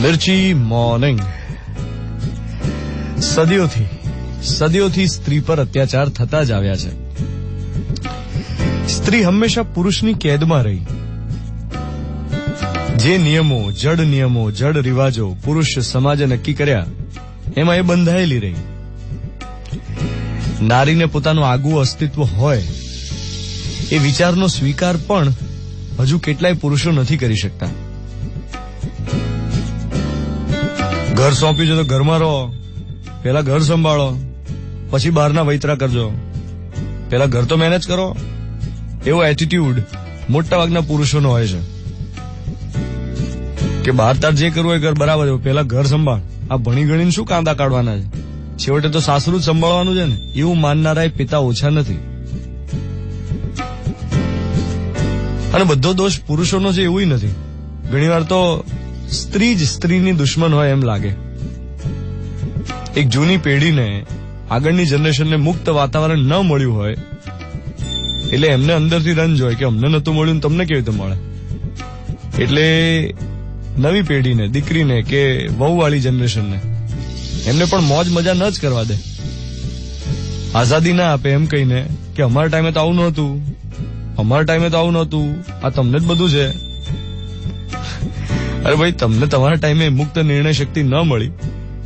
મિર્ચી morning. સદીઓથી સ્ત્રી પર અત્યાચાર થતા જ આવ્યા છે. સ્ત્રી હંમેશા પુરુષની કેદમાં રહી. જે નિયમો, જડ રિવાજો પુરુષ સમાજે નક્કી કર્યા એમાં એ બંધાયેલી રહી. નારીને પોતાનું આગવું અસ્તિત્વ હોય એ વિચારનો સ્વીકાર પણ હજુ કેટલાય પુરુષો નથી કરી શકતા. ઘર સોંપ્યું છે તો ઘરમાં રહો, પેલા ઘર સંભાળો, પછી બહારના વૈતરા કરજો, પેલા ઘર તો મેનેજ કરો, એવો એટીટ્યુડ મોટા ભાગના પુરુષોનો હોય છે કે બહાર તાર જે કરવું હોય ઘર બરાબર, પેલા ઘર સંભાળ, આ ભણી ગણીને શું કાંદા કાઢવાના છે, છેવટે તો સાસરું જ સંભાળવાનું છે ને, એવું માનનારા પિતા ઓછા નથી. અને બધો દોષ પુરુષોનો છે એવું નથી. ઘણીવાર તો સ્ત્રી જ સ્ત્રીની દુશ્મન હોય એમ લાગે. એક જૂની પેઢીને, આગળની જનરેશનને મુક્ત વાતાવરણ ન મળ્યું હોય એટલે એમને અંદરથી રંજ હોય કે અમને નતું મળ્યું, તમને કેવી રીતે મળે. એટલે નવી પેઢીને, દીકરીને કે વહુવાળી જનરેશનને એમને પણ મોજ મજા ન જ કરવા દે, આઝાદી ના આપે એમ કહીને કે અમારા ટાઈમે તો આવું નહોતું, આ તમને જ બધું છે. અરે ભાઈ, તમને તમારા ટાઈમે મુક્ત નિર્ણય શક્તિ ન મળી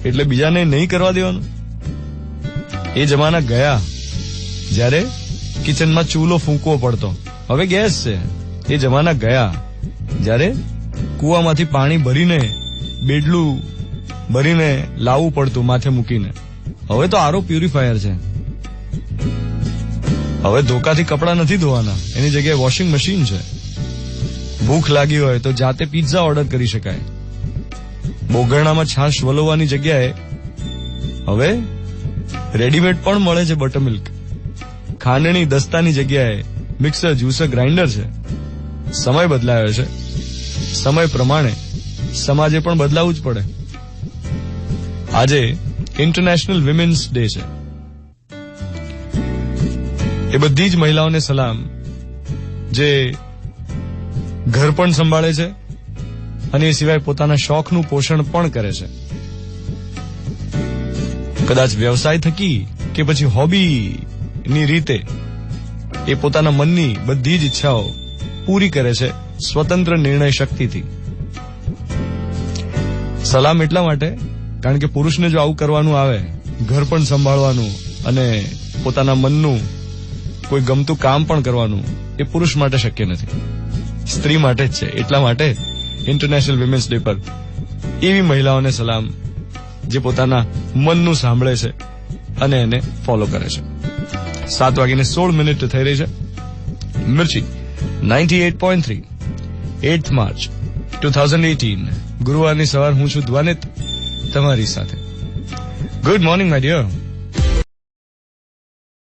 એટલે બીજાને નહીં કરવા દેવાનું. એ જમાના ગયા જ્યારે કિચનમાં ચૂલો ફૂંકવો પડતો, હવે ગેસ છે. એ જમાના ગયા જ્યારે કુવામાંથી પાણી ભરીને, બેડલું ભરીને લાવવું પડતું માથે મૂકીને. હવે તો આરો પ્યુરિફાયર છે. હવે ધોકાથી કપડાં નથી ધોવાના, એની જગ્યાએ વોશિંગ મશીન છે. ભૂખ લાગી હોય તો જાતે પિઝા ઓર્ડર કરી શકાય. બોગરણામાં છાશ વલોવાની જગ્યાએ હવે રેડીમેડ પણ મળે છે બટરમિલ્ક. ખાંડણી દસ્તાની જગ્યાએ મિક્સર, જ્યુસર, ગ્રાઇન્ડર છે. સમય બદલાયો છે. સમય પ્રમાણે સમાજે પણ બદલાવું જ પડે. આજે ઇન્ટરનેશનલ વિમેન્સ ડે છે. એ બધી જ મહિલાઓને સલામ જે ઘર પણ સંભાળે છે અને એ સિવાય પોતાના શોખનું પોષણ પણ કરે છે. કદાચ વ્યવસાય થકી કે પછી હોબીની રીતે એ પોતાના મનની બધી જ ઈચ્છાઓ પૂરી કરે છે સ્વતંત્ર નિર્ણય શક્તિથી. સલામ એટલા માટે કારણ કે પુરુષને જો આવું કરવાનું આવે, ઘર પણ સંભાળવાનું અને પોતાના મનનું કોઈ ગમતું કામ પણ કરવાનું, એ પુરુષ માટે શક્ય નથી, સ્ત્રી માટે જ છે. એટલા માટે ઇન્ટરનેશનલ વિમેન્સ ડે પર એવી મહિલાઓને સલામ જે પોતાના મનનું સાંભળે છે અને એને ફોલો કરે છે. 7:16 થઈ રહી છે. મિર્ચી 98.3 8th માર્ચ 2018 ગુરુવારની સવાર. હું છું દ્વાનિત તમારી સાથે. Good morning my dear.